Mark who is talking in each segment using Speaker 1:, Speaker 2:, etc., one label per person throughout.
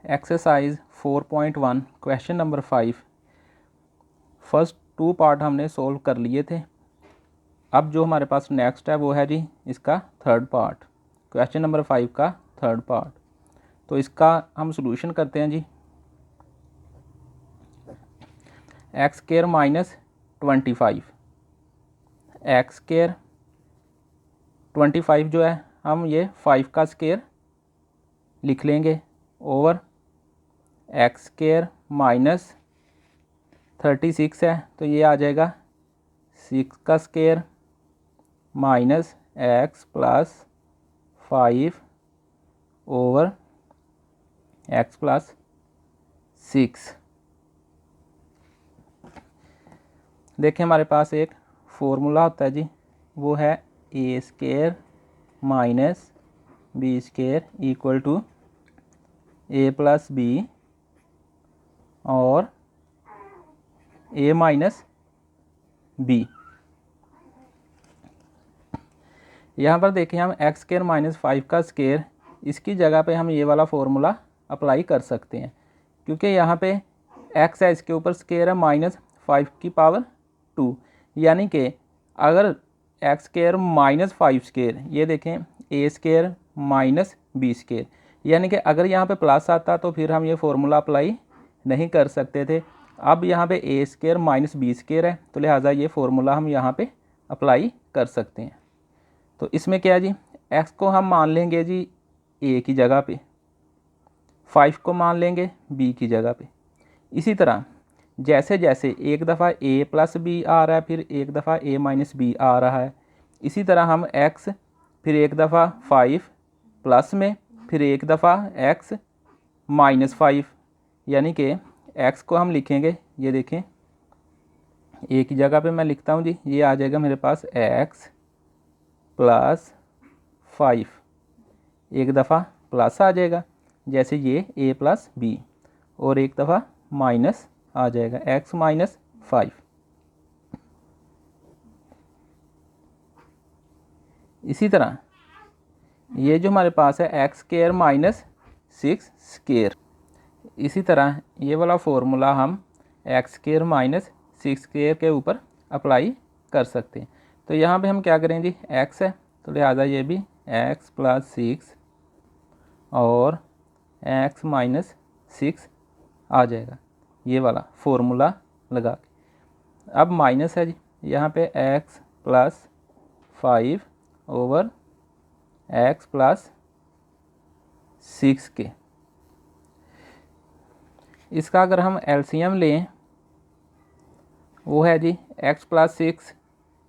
Speaker 1: Exercise 4.1 question number 5। First 2 part हमने solve कर लिए थे। अब जो हमारे पास नेक्स्ट है वो है जी इसका थर्ड पार्ट, क्वेश्चन नंबर 5 का थर्ड पार्ट। तो इसका हम सॉल्यूशन करते हैं जी। X square minus 25, x square 25 जो है हम ये 5 का स्क्वायर लिख लेंगे ओवर एक्स स्क्वायर माइनस 36 है तो ये आ जाएगा 6 का square minus x plus 5 over x plus 6। देखिए हमारे पास एक फॉर्मूला होता है जी, वो है a square minus b square equal to a plus b और ए माइनस बी। यहाँ पर देखिए हम एक्स स्क्वायर माइनस 5 का स्क्वायर, इसकी जगह पे हम ये वाला फॉर्मूला अप्लाई कर सकते हैं, क्योंकि यहाँ पे एक्स है, इसके ऊपर स्क्वायर है माइनस 5 की पावर 2, यानी कि अगर एक्स स्क्वायर माइनस 5 स्क्वायर, ये देखें ए स्क्वायर माइनस बी स्क्वायर, यानी कि अगर यहाँ पे प्लस आता तो फिर हम ये फॉर्मूला अप्लाई नहीं कर सकते थे। अब यहाँ पे ए स्क्वायर माइनस बी स्क्वायर है तो लिहाजा ये फॉर्मूला हम यहाँ पे अप्लाई कर सकते हैं। तो इसमें क्या है जी, एक्स को हम मान लेंगे जी ए की जगह पे, 5 को मान लेंगे बी की जगह पे। इसी तरह जैसे जैसे एक दफ़ा ए प्लस बी आ रहा है, फिर एक दफ़ा ए माइनस बी आ रहा है, इसी तरह हम एक्स फिर एक दफ़ा 5 प्लस में, फिर एक दफ़ा एक्स माइनस 5, यानी कि एक्स को हम लिखेंगे, ये देखें ए की जगह पे मैं लिखता हूँ जी, ये आ जाएगा मेरे पास एक्स प्लस 5, एक दफ़ा प्लस आ जाएगा जैसे ये ए प्लस बी, और एक दफ़ा माइनस आ जाएगा एक्स माइनस 5। इसी तरह ये जो हमारे पास है एक्स स्क्वायर माइनस 6 स्क्वायर, इसी तरह ये वाला फॉर्मूला हम एक्स स्क्वायर माइनस 6 स्क्वायर के ऊपर अप्लाई कर सकते हैं। तो यहाँ पे हम क्या करें जी, एक्स है तो लिहाजा ये भी एक्स प्लस 6 और एक्स माइनस 6 आ जाएगा, ये वाला फॉर्मूला लगा के। अब माइनस है जी, यहाँ पे x plus 5 over x plus 6 के। इसका अगर हम एलसीएम लें वो है जी एक्स प्लस 6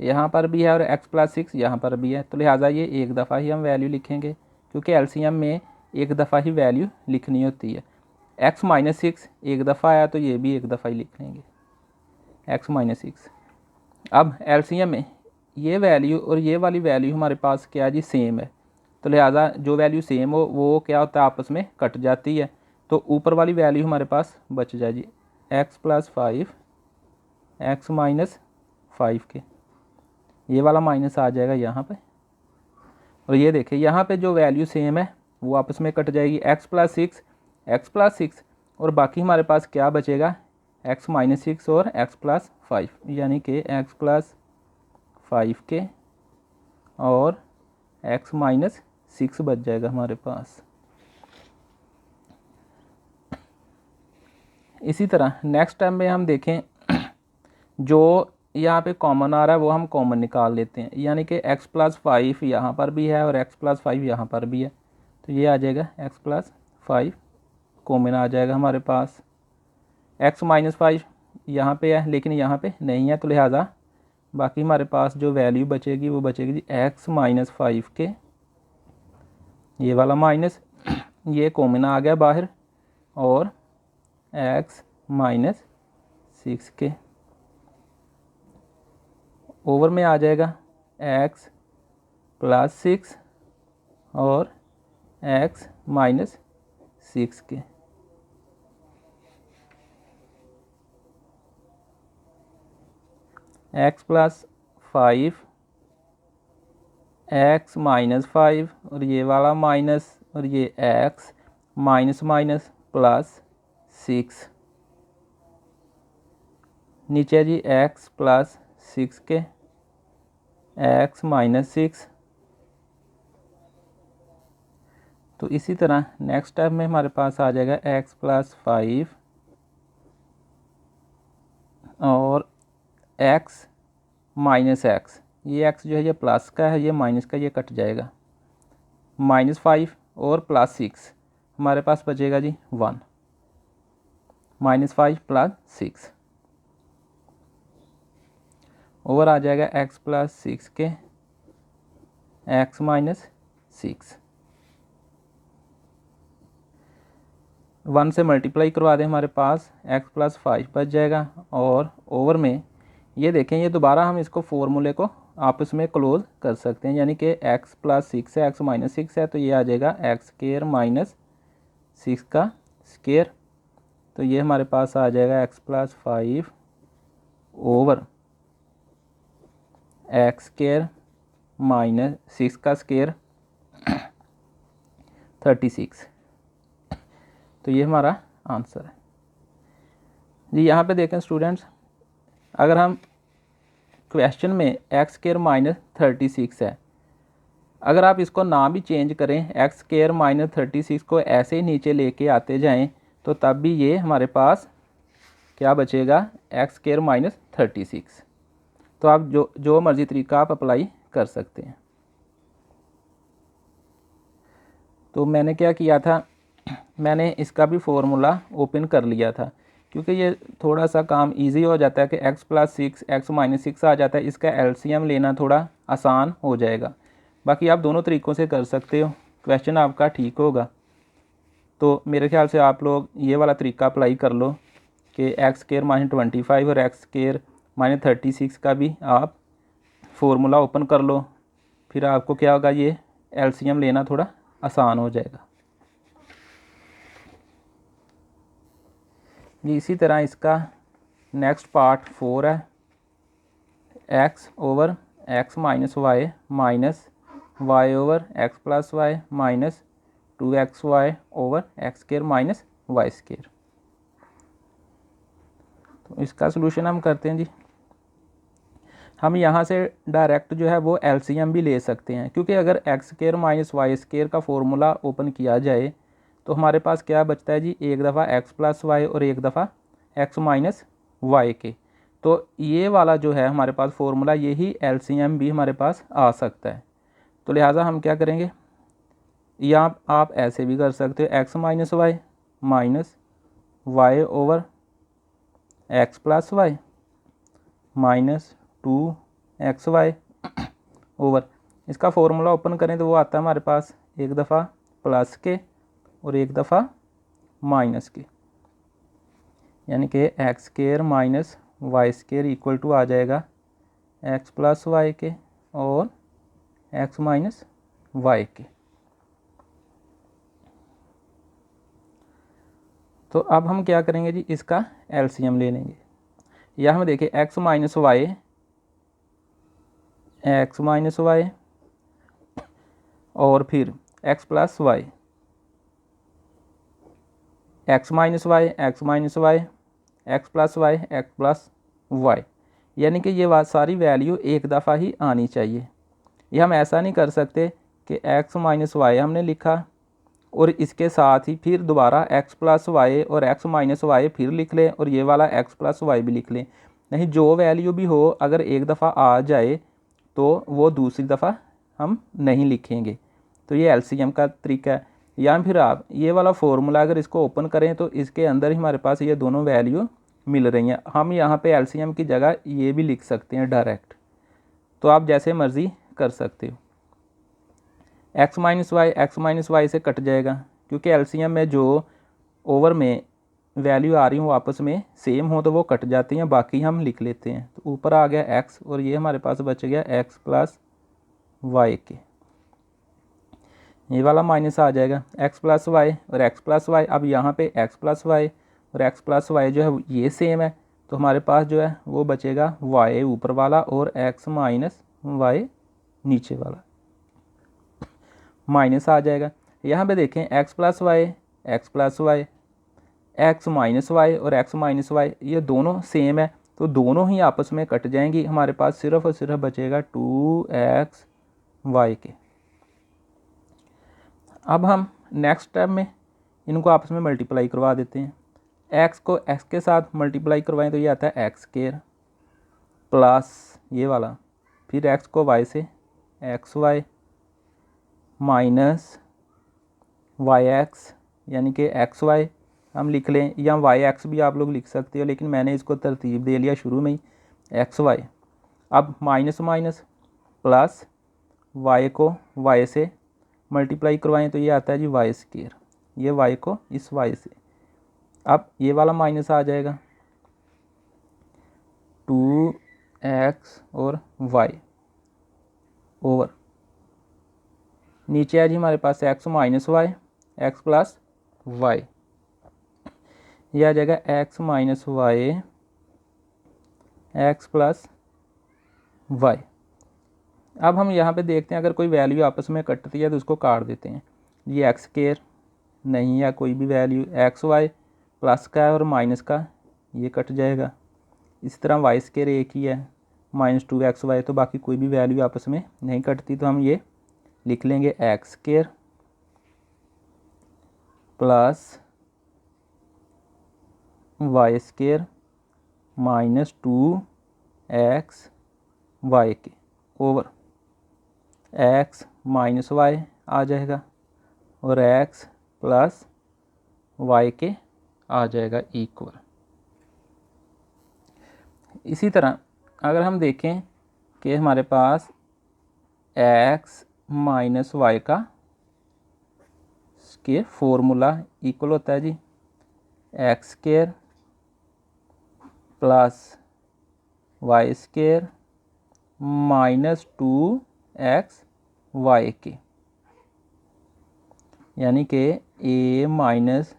Speaker 1: यहाँ पर भी है और एक्स प्लस 6 यहाँ पर भी है, तो लिहाजा ये एक दफ़ा ही हम वैल्यू लिखेंगे, क्योंकि एलसीएम में एक दफ़ा ही वैल्यू लिखनी होती है। एक्स माइनस 6 एक दफ़ा आया तो ये भी एक दफ़ा ही लिख लेंगे एक्स माइनस 6। अब एलसीएम में ये वैल्यू और ये वाली वैल्यू हमारे पास क्या जी, सेम है, तो लिहाजा जो वैल्यू सेम हो वो क्या होता है, आपस में कट जाती है, तो ऊपर वाली वैल्यू हमारे पास बच जाए जी एक्स प्लस 5 एक्स माइनस 5 के, ये वाला माइनस आ जाएगा यहाँ पे, और ये देखिए यहाँ पे जो वैल्यू सेम है वो आपस में कट जाएगी, एक्स प्लस 6 और बाकी हमारे पास क्या बचेगा, एक्स माइनस 6 और एक्स प्लस 5, यानी कि एक्स प्लस 5 के और एक्स माइनस 6 बच जाएगा हमारे पास। इसी तरह नेक्स्ट टाइम में हम देखें जो यहाँ पे कॉमन आ रहा है वो हम कॉमन निकाल लेते हैं, यानी कि एक्स प्लस 5 यहाँ पर भी है और एक्स प्लस 5 यहाँ पर भी है, तो ये आ जाएगा एक्स प्लस 5 कॉमन आ जाएगा हमारे पास। एक्स माइनस 5 यहाँ पे है लेकिन यहाँ पे नहीं है, तो लिहाजा बाकी हमारे पास जो वैल्यू बचेगी वो बचेगी जी एक्स माइनस 5 के, ये वाला माइनस ये कॉमन आ गया बाहर, और एक्स माइनस 6 के ओवर में आ जाएगा एक्स प्लस 6 और एक्स माइनस 6 के। एक्स प्लस 5 एक्स माइनस 5 और ये वाला माइनस और ये एक्स माइनस माइनस प्लस 6, नीचे जी x प्लस 6 के x माइनस 6। तो इसी तरह नेक्स्ट स्टेप में हमारे पास आ जाएगा x प्लस 5 और x माइनस x, ये x जो है ये प्लस का है, ये माइनस का, ये कट जाएगा। -5 और प्लस 6 हमारे पास बचेगा जी 1, -5 प्लस 6 ओवर आ जाएगा x प्लस 6 के x माइनस 6। 1 से मल्टीप्लाई करवा दें, हमारे पास x प्लस 5 बच जाएगा। और ओवर में ये देखें, ये दोबारा हम इसको फॉर्मूले को आपस में क्लोज कर सकते हैं, यानी कि x प्लस 6 है, x माइनस 6 है, तो ये आ जाएगा x स्क्वायर माइनस 6 का स्क्वायर। तो ये हमारे पास आ जाएगा x plus 5 over x square minus 6 का स्क्वायर 36। तो ये हमारा आंसर है जी। यहाँ पे देखें स्टूडेंट्स, अगर हम क्वेश्चन में एक्स स्क्वायर माइनस 36 है, अगर आप इसको ना भी चेंज करें, एक्स स्क्वायर माइनस 36 को ऐसे ही नीचे लेके आते जाएं, तो तब भी ये हमारे पास क्या बचेगा, एक्स स्क्वायर माइनस 36। तो आप जो मर्ज़ी तरीका आप अप्लाई कर सकते हैं। तो मैंने क्या किया था, मैंने इसका भी फॉर्मूला ओपन कर लिया था, क्योंकि ये थोड़ा सा काम इजी हो जाता है कि x प्लस 6 x माइनस 6 आ जाता है, इसका एलसीएम लेना थोड़ा आसान हो जाएगा। बाकी आप दोनों तरीक़ों से कर सकते हो, क्वेश्चन आपका ठीक होगा। तो मेरे ख्याल से आप लोग ये वाला तरीका अप्लाई कर लो कि एक्स स्क्वायर माइनस 25 और एक्स स्क्वायर माइनस 36 का भी आप फॉर्मूला ओपन कर लो, फिर आपको क्या होगा, ये एलसीएम लेना थोड़ा आसान हो जाएगा जी। इसी तरह इसका नेक्स्ट पार्ट 4 है, x over x minus y minus y over x plus y minus 2xy over x square minus y square. तो इसका सलूशन हम करते हैं जी। हम यहाँ से डायरेक्ट जो है वो एलसीएम भी ले सकते हैं, क्योंकि अगर x square minus y square का फॉर्मूला ओपन किया जाए तो हमारे पास क्या बचता है जी, एक दफ़ा x प्लस वाई और एक दफ़ा x माइनस वाई के। तो ये वाला जो है हमारे पास फॉर्मूला, यही एलसीएम भी हमारे पास आ सकता है। तो लिहाजा हम क्या करेंगे, या आप ऐसे भी कर सकते हो, x minus y minus y over x plus y minus 2xy over, इसका फॉर्मूला ओपन करें तो वो आता है हमारे पास एक दफ़ा प्लस के और एक दफ़ा माइनस के, यानी कि x square minus y square equal to आ जाएगा एक्स प्लस वाई के और एक्स माइनस वाई के। तो अब हम क्या करेंगे जी, इसका एलसीएम ले लेंगे। या हम देखें एक्स माइनस वाई और फिर x plus y, x minus y, x minus y, x plus y, x plus y, यानी कि ये सारी वैल्यू एक दफ़ा ही आनी चाहिए। ये हम ऐसा नहीं कर सकते कि एक्स माइनस वाई हमने लिखा और इसके साथ ही फिर दोबारा एक्स प्लस वाई और एक्स माइनस वाई फिर लिख लें और ये वाला एक्स प्लस वाई भी लिख लें। नहीं, जो वैल्यू भी हो अगर एक दफ़ा आ जाए तो वो दूसरी दफ़ा हम नहीं लिखेंगे। तो ये एलसीएम का तरीका है। या फिर आप ये वाला फॉर्मूला अगर इसको ओपन करें तो इसके अंदर ही हमारे पास ये दोनों वैल्यू मिल रही हैं। हम यहाँ पे एलसीएम की जगह ये भी लिख सकते हैं डायरेक्ट, तो आप जैसे मर्ज़ी कर सकते हो। एक्स माइनस वाई से कट जाएगा, क्योंकि एलसीएम में जो ओवर में वैल्यू आ रही हो आपस में सेम हो तो वो कट जाती हैं, बाकी हम लिख लेते हैं। तो ऊपर आ गया एक्स और ये हमारे पास बच गया एक्स प्लस वाई के, ये वाला माइनस आ जाएगा एक्स प्लस वाई और एक्स प्लस वाई। अब यहाँ पे एक्स प्लस वाई और एक्स प्लस वाई जो है ये सेम है, तो हमारे पास जो है वो बचेगा वाई ऊपर वाला और एक्स माइनस वाई नीचे वाला, माइनस आ जाएगा। यहाँ पे देखें x plus y x minus y और एक्स माइनस वाई ये दोनों सेम है, तो दोनों ही आपस में कट जाएंगी। हमारे पास सिर्फ और सिर्फ बचेगा 2x y के। अब हम नेक्स्ट स्टेप में इनको आपस में मल्टीप्लाई करवा देते हैं। x को x के साथ मल्टीप्लाई करवाएं तो ये आता है एक्स स्केयर प्लस ये वाला, फिर x को y से x y minus y x, यानी कि एक्स वाई हम लिख लें, या वाई एक्स भी आप लोग लिख सकते हो, लेकिन मैंने इसको तरतीब दे लिया शुरू में ही एक्स वाई। अब माइनस माइनस प्लस वाई को वाई से मल्टीप्लाई करवाएं तो ये आता है जी वाई स्केयर, ये वाई को इस वाई से, अब ये वाला माइनस आ जाएगा 2x और y ओवर, नीचे है जी हमारे पास x minus y x plus y, यह आ जाएगा x minus y x plus y. अब हम यहाँ पे देखते हैं अगर कोई वैल्यू आपस में कटती है तो उसको काट देते हैं। ये एक्स स्केयर नहीं है, कोई भी वैल्यू एक्स वाई प्लस का है और माइनस का ये कट जाएगा। इसी तरह वाई स्केयर एक ही है -2xy, तो बाकी कोई भी वैल्यू आपस में नहीं कटती, तो हम ये लिख लेंगे x square plus y square -2xy के ओवर x माइनस वाई आ जाएगा और x प्लस वाई के आ जाएगा इक्वल। इसी तरह अगर हम देखें कि हमारे पास x माइनस वाई का स्केयर फॉर्मूला इक्वल होता है जी x square plus y square -2xy के, यानी कि a minus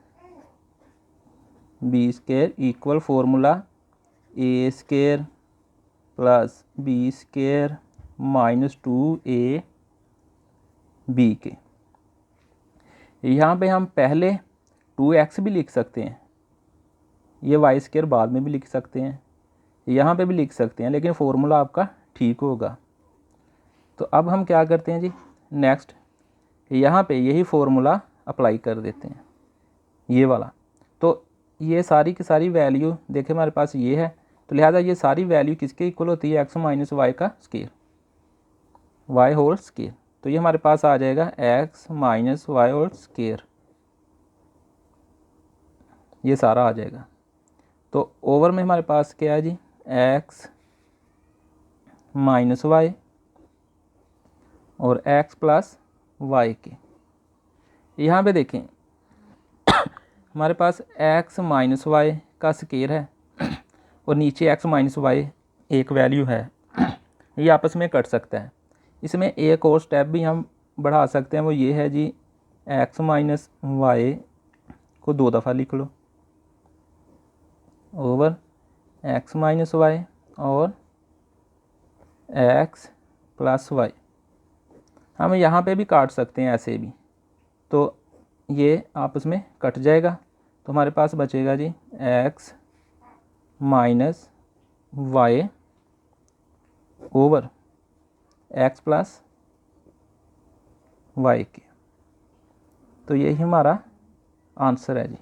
Speaker 1: b square equal formula a square plus b square -2ab के। यहाँ पे हम पहले 2x भी लिख सकते हैं, ये वाई स्केयर बाद में भी लिख सकते हैं, यहाँ पे भी लिख सकते हैं, लेकिन फार्मूला आपका ठीक होगा। तो अब हम क्या करते हैं जी, नेक्स्ट यहाँ पे यही फार्मूला अप्लाई कर देते हैं, ये वाला। तो ये सारी की सारी वैल्यू देखें हमारे पास ये है, तो लिहाजा ये सारी वैल्यू किसके इक्वल होती है, एक्स माइनस वाई का स्केयर, वाई होल स्केयर। तो ये हमारे पास आ जाएगा x minus y whole square, ये सारा आ जाएगा। तो ओवर में हमारे पास क्या है जी, एक्स माइनस वाई और एक्स प्लस वाई के। यहाँ पे देखें हमारे पास एक्स माइनस वाई का स्केयर है और नीचे एक्स माइनस वाई एक वैल्यू है, ये आपस में कट सकता है। इसमें एक और स्टेप भी हम बढ़ा सकते हैं, वो ये है जी एक्स माइनस वाई को 2 दफ़ा लिख लो ओवर एक्स माइनस वाई और एक्स प्लस वाई। हम यहाँ पे भी काट सकते हैं ऐसे भी, तो ये आपस में कट जाएगा, तो हमारे पास बचेगा जी x minus y over x plus y के। तो यही हमारा आंसर है जी।